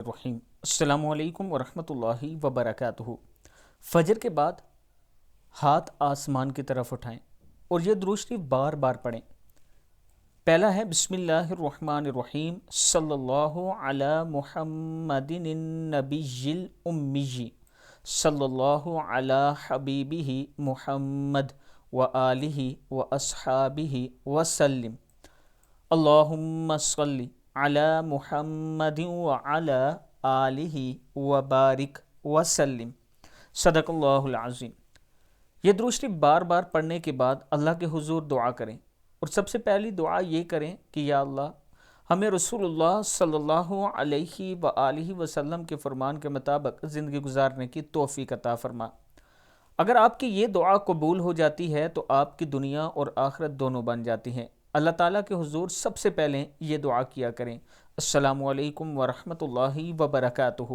الرحیم السلام علیکم ورحمۃ اللہ وبرکاتہ۔ فجر کے بعد ہاتھ آسمان کی طرف اٹھائیں اور یہ درود شریف بار بار پڑھیں۔ پہلا ہے بسم اللہ الرحمن الرحیم صلی اللہ علی محمد النبی الامی صلی اللہ علی حبیبہ محمد وآلہ واصحابہ وسلم اللہم صلی علی محمد وعلی آلہ وبارک وسلم صدق اللہ العظیم۔ یہ درود شریف بار بار پڑھنے کے بعد اللہ کے حضور دعا کریں، اور سب سے پہلی دعا یہ کریں کہ یا اللہ ہمیں رسول اللہ صلی اللہ علیہ وآلہ وسلم کے فرمان کے مطابق زندگی گزارنے کی توفیق عطا فرما۔ اگر آپ کی یہ دعا قبول ہو جاتی ہے تو آپ کی دنیا اور آخرت دونوں بن جاتی ہیں۔ اللہ تعالیٰ کے حضور سب سے پہلے یہ دعا کیا کریں۔ السلام علیکم ورحمۃ اللہ وبرکاتہ۔